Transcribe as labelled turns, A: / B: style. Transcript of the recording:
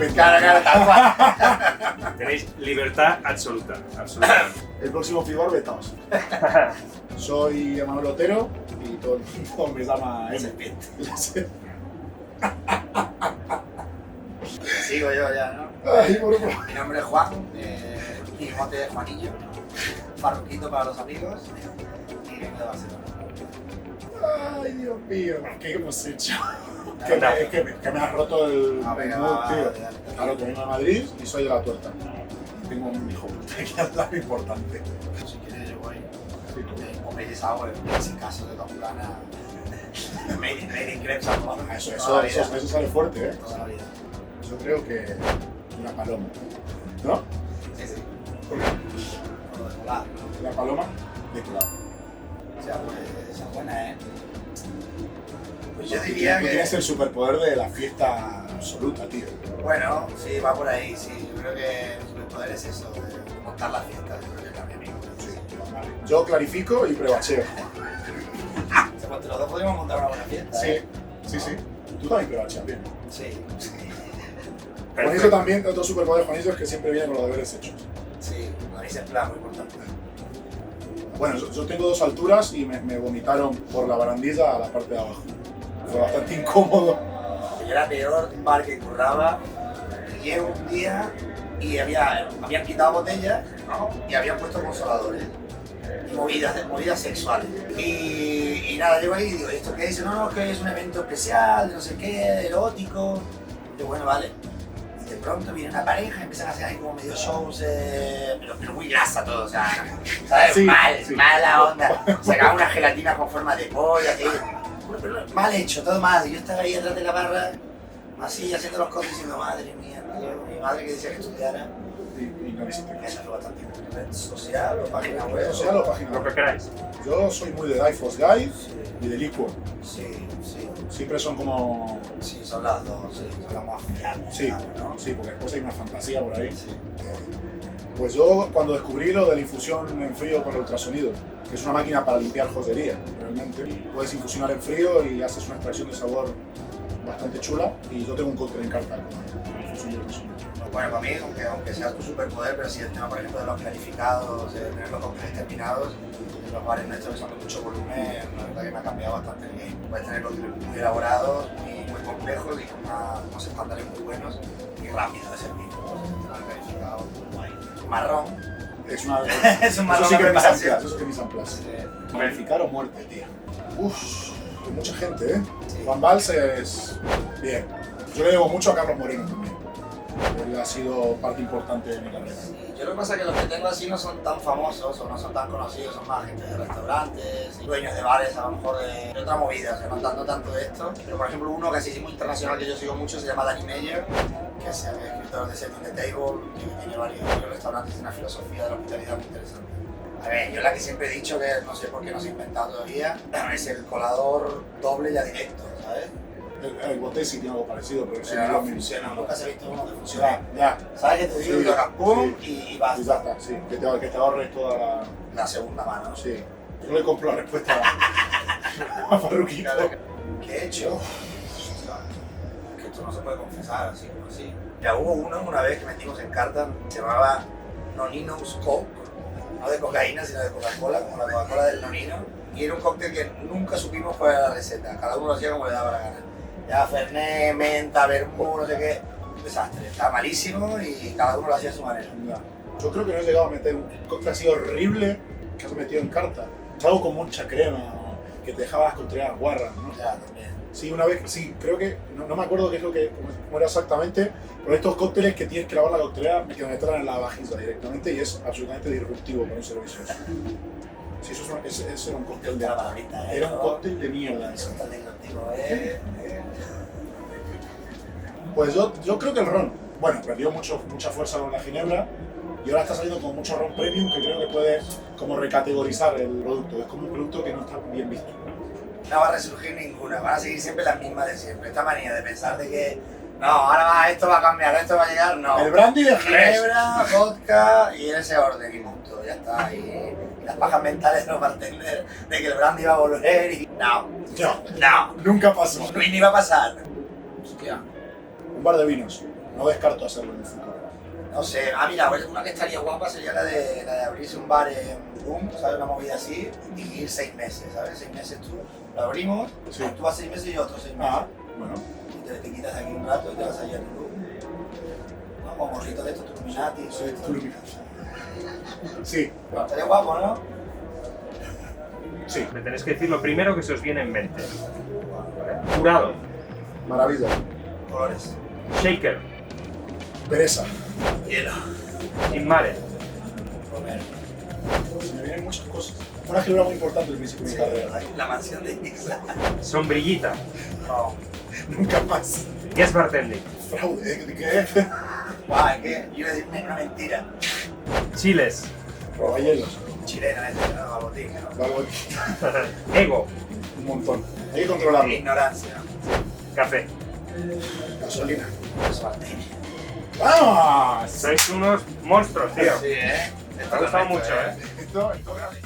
A: Claro, tal cual.
B: Tenéis libertad absoluta, absolutamente.
C: El próximo Fibor, vetaos. Soy Emanuel Otero y todo el mundo me llama M.
A: Sigo yo ya, ¿no?
C: Ay, por favor.
A: Mi nombre es Juan, mi mote es Juanillo, Farruquito para los amigos y vengo de Barcelona.
C: Ay, Dios mío, ¿qué hemos hecho?
B: Anda.
C: Que me has roto el
A: Venga,
C: mood,
A: va,
C: tío.
A: dale.
C: Claro, que vengo de Madrid y soy de La Tuerta. Tengo un hijo que al lado importante.
A: Si quieres yo voy.
C: Sí, tú.
A: O me deshago en ese caso de dos planas. Made in Crepes, ¿no?
C: Eso sale fuerte, ¿eh?
A: Toda la vida.
C: Yo creo que una paloma. ¿No?
A: Sí, sí.
C: ¿Por qué?
A: Por lo de volar, ¿no?
C: La paloma de colado.
A: O sea, pues, esa es buena, ¿eh? Pues yo diría
C: Tú
A: que...
C: tienes el superpoder de la fiesta absoluta, tío.
A: Bueno, sí, va por ahí, sí. Yo creo que el superpoder es eso, de montar la fiesta. Yo creo que también, amigo.
C: Sí, vale. Yo clarifico y prebacheo.
A: O sea, pues entre los dos podríamos montar una buena fiesta.
C: Sí,
A: ¿eh?
C: sí, sí. Tú también prebacheas bien.
A: Sí, sí.
C: Juanillo también, otro superpoder de Juanillo es que siempre viene con los deberes hechos.
A: Sí, la es en plan muy importante.
C: Bueno, yo tengo dos alturas y me vomitaron por la barandilla a la parte de abajo. Fue bastante incómodo.
A: Yo era peor bar que curraba. Llego un día y habían quitado botellas, ¿no? Y habían puesto consoladores. Y movidas sexuales. Y nada, llego ahí y digo, ¿esto qué es? No, es que es un evento especial, no sé qué, erótico. Y yo, bueno, vale. Y de pronto viene una pareja y empiezan a hacer ahí como medio shows, pero muy grasa todo, o sea, ¿sabes?
C: Sí,
A: Mal,
C: sí.
A: mala onda. Sacaban una gelatina con forma de polla, así. Pero mal hecho, todo mal. Y yo estaba ahí detrás de la barra, así, haciendo los cosas diciendo, madre mía, tío, mi madre que decía que estudiara.
C: Y no hiciste caso.
A: Eso fue bastante importante. Red social o página web.
C: ¿Red social o página
B: Lo que
C: web?
B: queráis.
C: Yo soy muy de Difos Guide y de Liquor.
A: Sí, sí.
C: Siempre son como...
A: Sí, son las dos, sí, son las más fiables,
C: Sí,
A: ¿no?
C: sí, porque después hay una fantasía por ahí.
A: Sí.
C: Pues yo cuando descubrí lo de la infusión en frío con el ultrasonido, que es una máquina para limpiar joyería, realmente, puedes infusionar en frío y haces una extracción de sabor bastante chula y yo tengo un cóctel en carta con infusión y ultrasonido.
A: Bueno, para mí, aunque sea tu superpoder, pero si el tema, por ejemplo, de los clarificados, de tener los cócteles terminados, en los bares nuestros que son de mucho volumen, la verdad que me ha cambiado bastante el game. Puedes tener cócteles muy elaborados, muy complejos y con unos estándares muy buenos y rápido de servir. El tema del clarificado, guay. Marrón.
C: Es una...
A: Es un marrón
C: eso sí que
A: de
C: es mis
A: preparación.
C: amplas, eso sí que es mis amplas. Verificar o muerte, tío. Uff, hay mucha gente, ¿eh?
A: Sí.
C: Juan Valls es... bien. Yo le debo mucho a Carlos Moreno también. Él ha sido parte importante de mi carrera.
A: Sí, yo lo que pasa es que los que tengo así no son tan famosos o no son tan conocidos, son más gente de restaurantes, y dueños de bares a lo mejor de otra movida, o sea, no tanto de esto. Pero por ejemplo uno que así es muy internacional que yo sigo mucho se llama Danny Meyer, que es el escritor de Setting the Table, que tiene varios restaurantes y una filosofía de la hospitalidad muy interesante. A ver, yo la que siempre he dicho que no sé por qué no se ha inventado todavía, es el colador doble ya directo, ¿sabes?
C: El Botesi tiene algo parecido, pero sí,
A: Pero no
C: lo mismo.
A: funciona, nunca se ha visto uno que funcione.
C: Ya,
A: ¿Sabes qué te digo?
C: Sí,
A: Que hagas pum
C: sí.
A: y
C: y
A: basta.
C: ya está, sí. Que te ahorres toda la...
A: La segunda mano.
C: Sí. Yo le compro la respuesta a Farruquito.
A: ¿Qué he hecho? Es que esto no se puede confesar así como así. Ya hubo uno una vez que metimos en carta, se llamaba Nonino's Coke, no de cocaína sino de Coca-Cola, como la Coca-Cola del Nonino. Y era un cóctel que nunca supimos cuál era la receta, cada uno lo hacía como le daba la gana. Ya Fernet, menta, vermú, no sé qué, un desastre. Estaba malísimo y cada uno lo hacía a su manera.
C: Ya. Yo creo que no he llegado a meter un cóctel así horrible que has metido en carta. Es algo con mucha crema, ¿no? Que te dejaba las contreras guarras, ¿no?
A: Ya, también.
C: Sí, una vez, sí, creo que, no me acuerdo qué es lo que, cómo era exactamente, pero estos cócteles que tienes que lavar la coctelera que meterla en la vajilla directamente y es absolutamente disruptivo para un servicio. Sí, eso era un cóctel de...
A: La palabrita,
C: Era un cóctel de mierda.
A: Eso está disruptivo,
C: Pues yo creo que el ron, bueno, perdió mucha fuerza con la ginebra y ahora está saliendo con mucho ron premium que creo que puede como recategorizar el producto. Es como un producto que no está bien visto.
A: No va a resurgir ninguna, van a seguir siempre las mismas de siempre. Esta manía de pensar de que no, ahora esto va a cambiar, esto va a llegar, no.
C: El brandy de Jerez.
A: Ginebra, vodka y en ese orden y punto, ya está. Y las pajas mentales de los bartenders de que el brandy va a volver y no,
C: No,
A: no,
C: nunca pasó.
A: ni va a pasar. Hostia,
C: Un bar de vinos. no descarto hacerlo en el futuro.
A: No sé, mira, una que estaría guapa sería la de abrirse un bar en Boom, ¿sabes? Una movida así, y ir 6 meses, ¿sabes? 6 meses tú, lo abrimos,
C: Sí.
A: tú vas 6 meses y yo otros 6 meses.
C: Ah, bueno.
A: Y te quitas aquí un rato y te vas allá a tu club. ¿No? Con gorrito de estos, tu Illuminati, todo esto.
C: Sí,
A: Bueno, estaría guapo, ¿no?
C: sí,
B: Me tenéis que decir lo primero que se os viene en mente. Jurado,
C: maravilla.
A: Colores.
B: shaker,
C: Pereza.
A: Hielo.
B: inmare,
A: Romero.
C: Se me vienen muchas cosas. Fue una figura muy importante al principio de mi carrera.
A: La mansión de Ibiza.
B: sombrillita,
A: No.
C: Nunca más.
B: guest bartending,
C: Fraude, ¿de qué?
A: Guau, es que yo iba a decir una mentira.
B: chiles,
C: Robayelos.
A: Chilena, ¿no? Babotín, ¿no?
C: Algo,
B: ego,
C: un montón. Hay que controlarlo.
A: Ignorancia.
B: café.
C: Gasolina.
A: Eso Martini.
C: ¡Vamos!
B: Sois unos monstruos, tío.
A: Sí, ¿eh?
B: Me ha gustado mucho, ¿eh?
C: Esto grave.